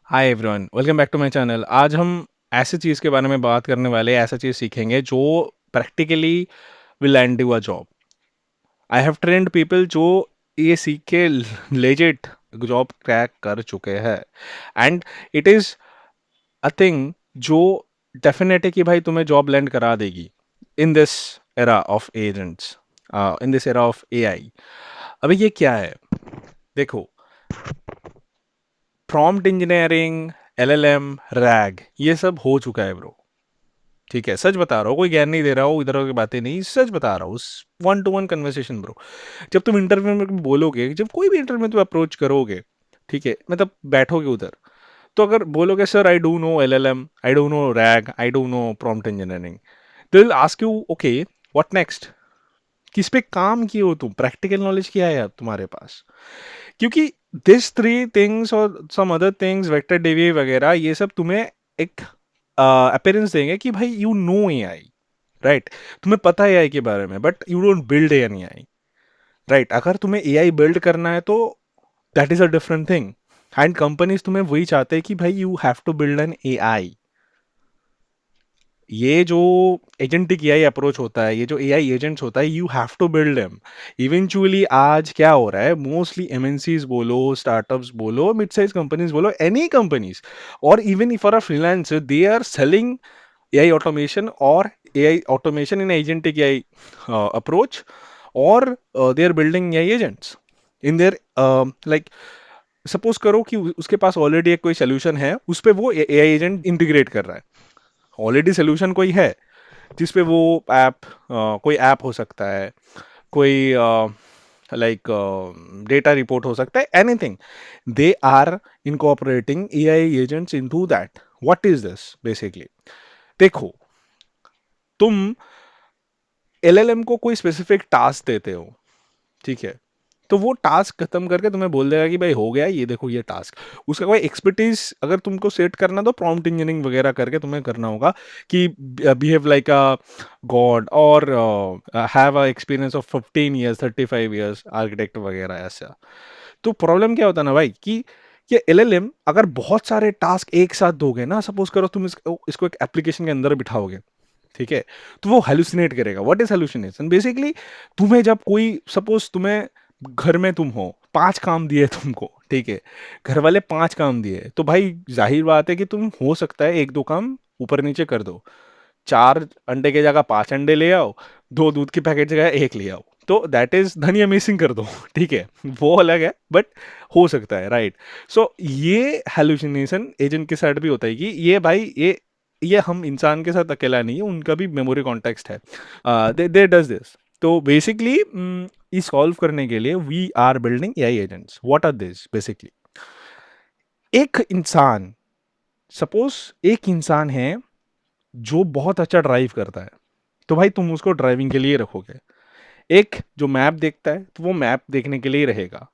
Hi everyone, welcome back to my channel. आज हम ऐसे चीज़ के बारे में बात करने वाले हैं, ऐसा चीज़ सीखेंगे जो practically will land you a job. I have trained people जो ये सीख के लेजिट जॉब क्रैक कर चुके हैं। And it is a thing जो डेफिनेट है कि भाई तुम्हें जॉब लैंड करा देगी in this era of agents, in this era of AI. अभी ये क्या है, देखो, प्रॉम्प्ट इंजीनियरिंग, एलएलएम, रैग, ये सब हो चुका है ब्रो। ठीक है, सच बता रहा हूँ, कोई ज्ञान नहीं दे रहा हूँ, इधर की बातें नहीं, सच बता रहा हूँ। One two one conversation bro. जब तुम इंटरव्यू में बोलोगे, जब कोई भी इंटरव्यू में तुम अप्रोच करोगे, ठीक है, मतलब बैठोगे उधर, तो अगर बोलोगे sir I do know LLM, I do know RAG, I do know prompt engineering, they will ask you okay what next. किस पे काम किए हो तुम, प्रैक्टिकल नॉलेज क्या है तुम्हारे पास? क्योंकि दिस थ्री थिंग्स और some other things, vector DB वगैरह, ये सब तुम्हें एक अपीयरेंस देंगे कि भाई यू नो एआई, राइट? तुम्हें पता है एआई के बारे में, but you don't build an AI, right? अगर तुम्हें एआई बिल्ड करना है तो that is a different thing. And companies तुम्हें वही चाहते हैं कि भाई you have to build an AI. ये जो एजेंटिक एआई अप्रोच होता है, ये जो एआई एजेंट्स होता है, you have to build them. Eventually आज क्या हो रहा है, मोस्टली एमएनसीज बोलो, स्टार्टअप्स बोलो, मिड साइज कंपनीज बोलो, एनी कंपनीज, और even if are freelancer, they are selling AI automation or AI automation in agentic AI approach, or they are building AI agents in their like, suppose करो कि उसके पास already एक कोई solution है, उस पे वो AI एजेंट इंटीग्रेट कर रहा है। ऑलरेडी सोल्यूशन कोई है जिस पे वो ऐप, कोई ऐप हो सकता है, कोई लाइक डेटा रिपोर्ट हो सकता है, anything. They are incorporating AI agents into that. What is this basically? देखो, तुम एलएलएम को कोई स्पेसिफिक टास्क देते हो, ठीक है, तो वो टास्क खत्म करके तुम्हें बोल देगा कि भाई हो गया, ये देखो ये टास्क। उसका कोई एक्सपर्टीज अगर तुमको सेट करना, तो प्रॉम्प्ट इंजीनियरिंग वगैरह करके तुम्हें करना होगा कि बिहेव लाइक अ गॉड, और have a experience of 15 years, 35 years, architect वगैरह ऐसा। तो प्रॉब्लम क्या होता है ना भाई, कि ये एलएलएम अगर बहुत सारे टास्क एक साथ दोगे ना, सपोज करो तुम इसको एक एप्लीकेशन के अंदर बिठाओगे, ठीक है, तो वो हेलुसिनेट करेगा। What is hallucination? बेसिकली तुम्हें जब कोई, सपोज तुम्हें घर में तुम हो, 5 काम दिए तुमको, ठीक है, घर वाले 5 काम दिए, तो भाई जाहिर बात है कि तुम हो सकता है एक दो काम ऊपर नीचे कर दो। 4 अंडे की जगह 5 अंडे ले आओ, 2 दूध की पैकेट की जगह एक ले आओ, तो दैट इज धनिया मिसिंग कर दो। ठीक है, वो अलग है, बट हो सकता है, राइट? सो ये हेलुसिनेशन एजेंट के साथ भी होता है कि ये भाई ये हम इंसान के साथ अकेला नहीं है, उनका भी मेमोरी कॉन्टेक्स्ट है। They does this. तो बेसिकली इस सॉल्व करने के लिए we are building AI agents. What are this basically? एक इंसान, सपोज एक इंसान है जो बहुत अच्छा ड्राइव करता है, तो भाई तुम उसको ड्राइविंग के लिए रखोगे। एक जो मैप देखता है, तो वो मैप देखने के लिए रहेगा।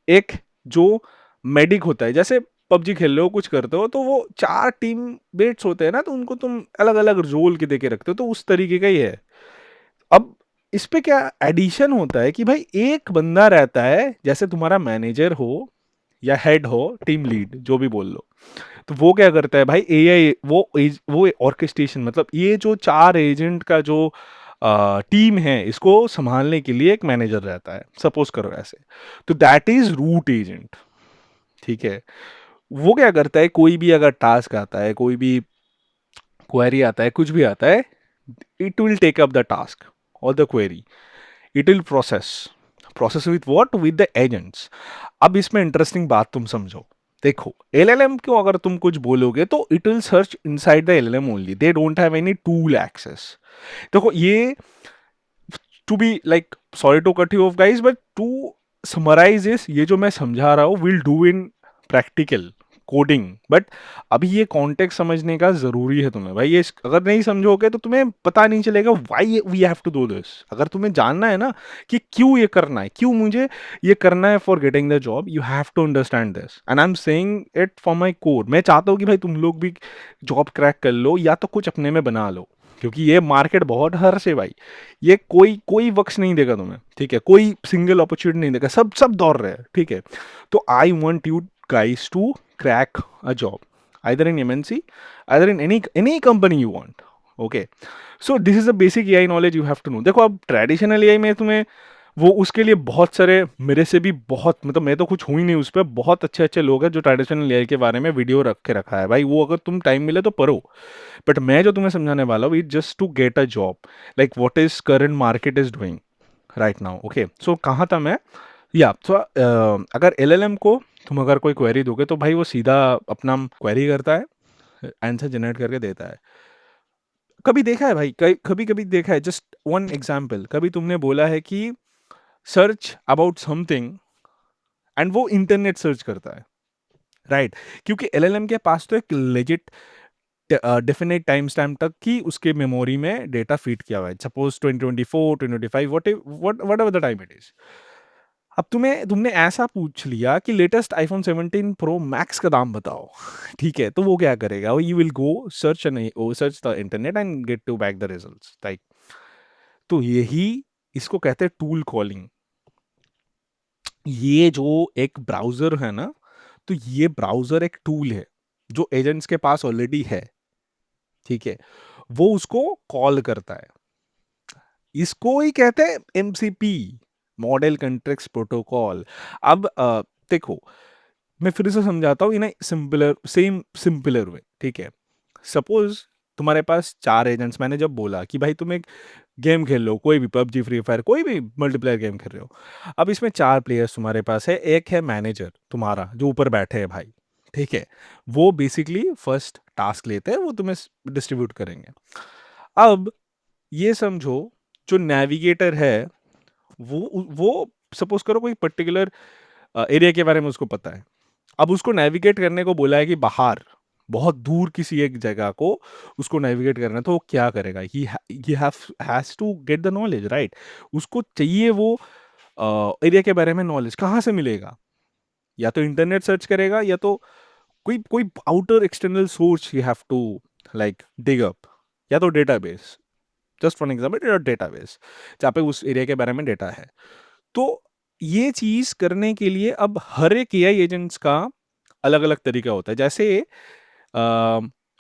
एक जो मेडिक होता है, जैसे पबजी खेल रहे हो, कुछ करते हो, तो वो 4 टीम मेट्स होते हैं ना, तो उनको तुम अलग अलग रोल के देके रखते हो, तो उस तरीके का ही है। अब इस पे क्या एडिशन होता है कि भाई एक बंदा रहता है, जैसे तुम्हारा मैनेजर हो या हेड हो, टीम लीड जो भी बोल लो, तो वो क्या करता है भाई, एआई, वो ऑर्केस्ट्रेशन, मतलब ये जो 4 एजेंट का जो टीम है, इसको संभालने के लिए एक मैनेजर रहता है, सपोज करो ऐसे। तो दैट इज रूट एजेंट। ठीक है, वो क्या करता है, कोई भी अगर टास्क आता है, कोई भी क्वेरी आता है, कुछ भी आता है, it will take up the task और the query, it will process with what, with the agents. अब इसमें इंटरेस्टिंग बात तुम समझो। देखो, एलएलएम को अगर तुम कुछ बोलोगे, तो it will search inside the LLM only, they don't have any tool access. देखो, ये to be like, sorry to cut you off guys, but to summarise this, ये जो मैं समझा रहा हूँ will do in practical coding, but अभी ये कॉन्टेक्स्ट समझने का जरूरी है तुम्हें भाई। ये अगर नहीं समझोगे तो तुम्हें पता नहीं चलेगा why we have to do this. अगर तुम्हें जानना है ना कि क्यों ये करना है, क्यों मुझे ये करना है for getting the job, you have to understand this, and I am saying it for my core. मैं चाहता हूँ कि भाई तुम लोग भी जॉब क्रैक कर लो, या तो कुछ अपने में बना लो, क्योंकि ये मार्केट बहुत हर्ष है भाई। ये कोई कोई वक्त नहीं देगा तुम्हें, ठीक है, कोई सिंगल अपॉर्चुनिटी नहीं देगा, सब सब दौड़ रहे हैं, ठीक है। तो I want you guys to crack a job, either in MNC, either in any company you want. Okay, so this is the basic AI knowledge you have to know. देखो अब ट्रेडिशनल AI में तुम्हें वो उसके लिए बहुत सारे, मेरे से भी बहुत, मतलब मैं तो कुछ हूँ ही नहीं उस पर, बहुत अच्छे अच्छे लोग हैं जो ट्रेडिशनल AI के बारे में वीडियो रख के रखा है भाई, वो अगर तुम टाइम मिले तो पढ़ो. बट मैं जो तुम्हें समझाने वाला हूँ, it just to get a job, like what is current market is doing right now. Okay, so कहाँ था मैं, या तो अगर LLM को तुम अगर कोई क्वेरी दोगे तो भाई वो सीधा अपना क्वेरी करता है, आंसर जनरेट करके देता है. कभी देखा है भाई, कभी कभी देखा है, जस्ट वन एग्जाम्पल, कभी तुमने बोला है कि सर्च अबाउट समथिंग एंड वो इंटरनेट सर्च करता है, राइट क्योंकि LLM के पास तो एक लेजिट डेफिनेट टाइम स्टैम्प तक की उसके मेमोरी में डेटा फीड किया हुआ है, suppose 2024 2025 what ever the time it is. अब तुमने ऐसा पूछ लिया कि लेटेस्ट iPhone 17 Pro Max का दाम बताओ. ठीक है, तो वो क्या करेगा, वो you will go search the internet and get to back the results, right. तो यही इसको कहते हैं टूल कॉलिंग. ये जो एक ब्राउजर है ना, तो ये ब्राउजर एक टूल है जो एजेंट्स के पास ऑलरेडी है. ठीक है, वो उसको कॉल करता है. इसको ही कहते हैं MCP, मॉडल कंटेक्स्ट प्रोटोकॉल. अब देखो, मैं फिर से समझाता हूँ इन सिंपलर वे. ठीक है, सपोज तुम्हारे पास 4 एजेंट्स, मैंने जब बोला कि भाई तुम एक गेम खेल लो, कोई भी PUBG फ्री फायर कोई भी मल्टीप्लेयर गेम खेल रहे हो. अब इसमें 4 प्लेयर्स तुम्हारे पास है, एक है मैनेजर तुम्हारा जो ऊपर बैठे हैं भाई. ठीक है, वो बेसिकली फर्स्ट टास्क लेते हैं, वो तुम्हें डिस्ट्रीब्यूट करेंगे. अब ये समझो, जो नेविगेटर है वो सपोज करो कोई पर्टिकुलर एरिया के बारे में उसको पता है. अब उसको नेविगेट करने को बोला है कि बाहर बहुत दूर किसी एक जगह को उसको नेविगेट करना है, तो वो क्या करेगा, he has to get the knowledge, right. उसको चाहिए वो एरिया के बारे में नॉलेज. कहाँ से मिलेगा, या तो इंटरनेट सर्च करेगा, या तो कोई कोई outer external source you have to like dig up, या तो database. Just for example database जहाँ पे उस एरिया के बारे में डेटा है. तो ये चीज करने के लिए अब हर एक AI एजेंट्स का अलग अलग तरीका होता है. जैसे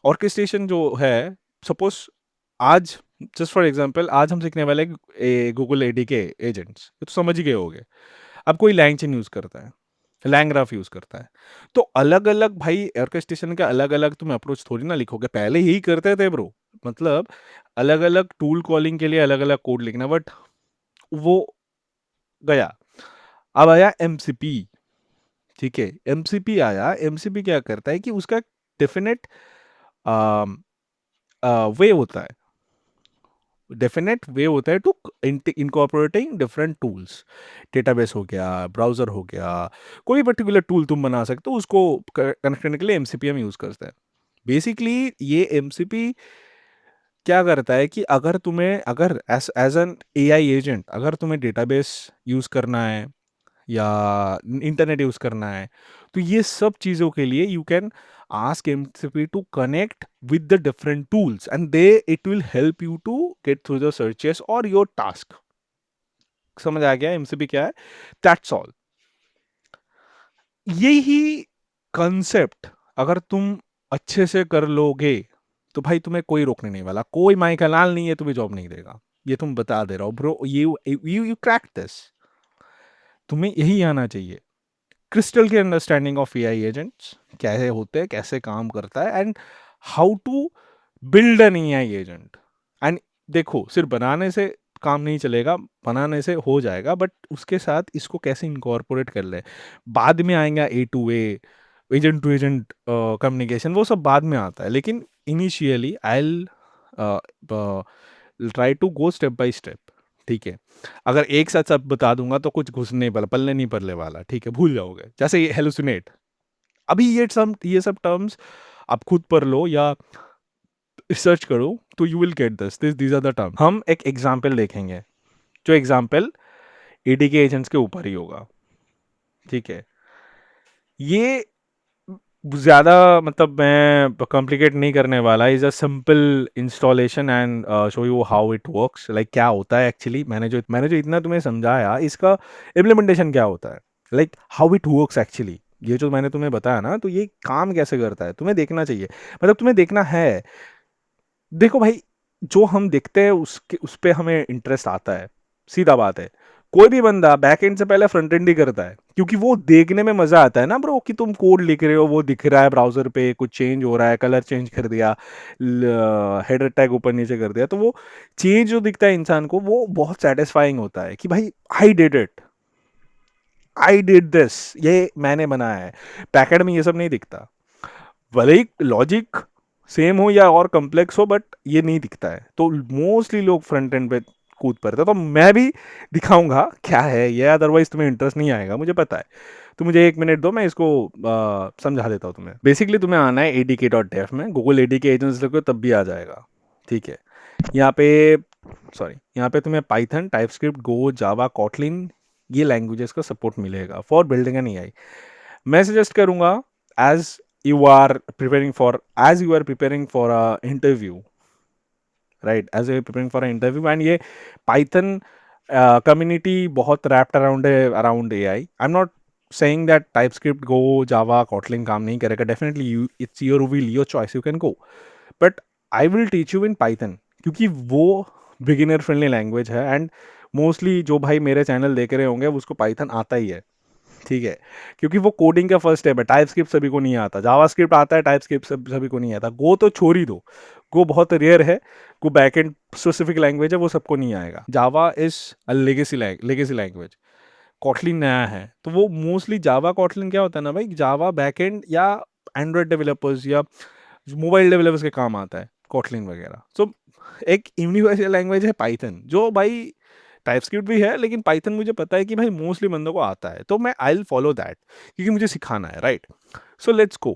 ऑर्केस्ट्रेशन जो है, सपोज आज, जस्ट फॉर एग्जांपल, आज हम सीखने वाले गूगल AD के एजेंट्स, ये तो समझ ही गए होगे. अब कोई लैंगचेन यूज करता है, लैंग्राफ यूज करता है, तो अलग अलग भाई ऑर्केस्ट्रेशन का अलग अलग तुम अप्रोच थोड़ी ना लिखोगे, पहले यही करते थे ब्रो. मतलब अलग अलग टूल कॉलिंग के लिए अलग अलग कोड लिखना, बट वो गया. अब आया MCP. ठीक है, MCP आया. MCP क्या करता है कि उसका डेफिनेट वे होता है, डेफिनेट वे होता है to incorporating different tools. Database हो गया, ब्राउजर हो गया, कोई पर्टिकुलर टूल तुम बना सकते हो, उसको कनेक्ट करने के लिए MCP हम यूज करते हैं. बेसिकली ये MCP क्या करता है कि अगर तुम्हें, अगर as as an AI agent अगर तुम्हें डेटाबेस यूज करना है या इंटरनेट यूज करना है, तो ये सब चीजों के लिए you can ask MCP to connect with the different tools and it will help you to get through the searches or your task. समझ आ गया MCP क्या है? That's all. यही कंसेप्ट अगर तुम अच्छे से कर लोगे तो भाई तुम्हें कोई रोकने नहीं वाला, कोई माइकल लाल नहीं है तुम्हें जॉब नहीं देगा, ये तुम बता दे रहा हूं ब्रो. यू क्रैक दिस, तुम्हें यही आना चाहिए. क्रिस्टल की अंडरस्टैंडिंग ऑफ AI एजेंट्स कैसे होते हैं, कैसे काम करता है, and how to build an AI agent. And देखो, सिर्फ बनाने से काम नहीं चलेगा, बनाने से हो जाएगा, बट उसके साथ इसको कैसे इनकॉर्पोरेट कर ले. बाद में आएगा A to A, agent to agent communication, वो सब बाद में आता है. लेकिन initially I try to go step by step. ठीक है, अगर एक साथ सब बता दूंगा तो कुछ घुस नहीं वाला, पल्ले नहीं पड़ने वाला. ठीक है, भूल जाओगे. जैसे ये हेलुसिनेट, अभी ये सब टर्म्स आप खुद पढ़ लो या रिसर्च करो तो you will get this these are the term. हम एक एग्जांपल देखेंगे, जो एग्जांपल AD के एजेंट्स के ऊपर ही होगा. ठीक है, ये ज़्यादा मतलब मैं कॉम्प्लिकेट नहीं करने वाला. Is a simple installation and show you how it works. Like क्या होता है एक्चुअली, मैंने जो इतना तुम्हें समझाया, इसका इम्प्लीमेंटेशन क्या होता है, like how it works actually. ये जो मैंने तुम्हें बताया ना, तो ये काम कैसे करता है तुम्हें देखना चाहिए। मतलब तुम्हें देखना है। देखो भाई, जो हम देखते हैं उसके उस पे हमें इंटरेस्ट आता है, सीधा बात है। कोई भी बंदा बैक एंड से पहले फ्रंट एंड ही करता है, क्योंकि वो देखने में मजा आता है ना ब्रो, कि तुम कोड लिख रहे हो, वो दिख रहा है ब्राउजर पे, कुछ चेंज हो रहा है, कलर चेंज कर दिया, हेडर टैग ऊपर नीचे कर दिया, तो वो चेंज जो दिखता है इंसान को, वो बहुत सेटिस्फाइंग होता है कि भाई I did it, I did this, ये मैंने बनाया है। पैकेट में ये सब नहीं दिखता। भले ही लॉजिक सेम हो या और कॉम्प्लेक्स हो, बट ये नहीं दिखता है, तो मोस्टली लोग फ्रंट एंड पे कूद पड़ते हैं। तो मैं भी दिखाऊंगा क्या है ये, अदरवाइज तुम्हें इंटरेस्ट नहीं आएगा, मुझे पता है। तो मुझे 1 मिनट दो, मैं इसको समझा देता हूँ तुम्हें। बेसिकली तुम्हें आना है adk.dev में, गूगल एडीके एजेंट्स लिखो तब भी आ जाएगा। ठीक है। यहाँ पे, सॉरी, यहाँ पे तुम्हें पाइथन, टाइपस्क्रिप्ट, गो, जावा, कॉटलिन, ये लैंग्वेजेस का सपोर्ट मिलेगा फॉर बिल्डिंग एन एआई। मैं सजेस्ट करूंगा, as as you are preparing for a interview, right, as you are preparing for an interview, and ये python community बहुत wrapped around है around AI. I'm not saying that TypeScript, Go, Java, Kotlin काम नहीं करेगा, definitely you, it's your will, your choice, you can go, but I will teach you in Python, क्योंकि वो beginner friendly language है, and mostly जो भाई मेरे channel देख रहे होंगे उसको पाइथन आता ही है। ठीक है, क्योंकि वो कोडिंग का फर्स्ट स्टेप है। टाइप स्क्रिप्ट सभी को नहीं आता, जावास्क्रिप्ट आता है, टाइप स्क्रिप्ट सभी को नहीं आता। गो तो छोड़ ही दो, गो बहुत रेयर है, गो बैकएंड स्पेसिफिक लैंग्वेज है, वो सबको नहीं आएगा। Java is a legacy language. Kotlin नया है, तो वो मोस्टली जावा कॉटलिन क्या होता है ना भाई, जावा बैकएंड या एंड्रॉयड डेवलपर्स या मोबाइल डेवलपर्स के काम आता है कॉटलिन वगैरह। सो एक यूनिवर्सल लैंग्वेज है पाइथन, जो भाई टाइपस्क्रिप्ट भी है, लेकिन पाइथन मुझे पता है कि भाई मोस्टली बंदों को आता है, तो मैं आई विल फॉलो दैट, क्योंकि मुझे सिखाना है, राइट। So let's go.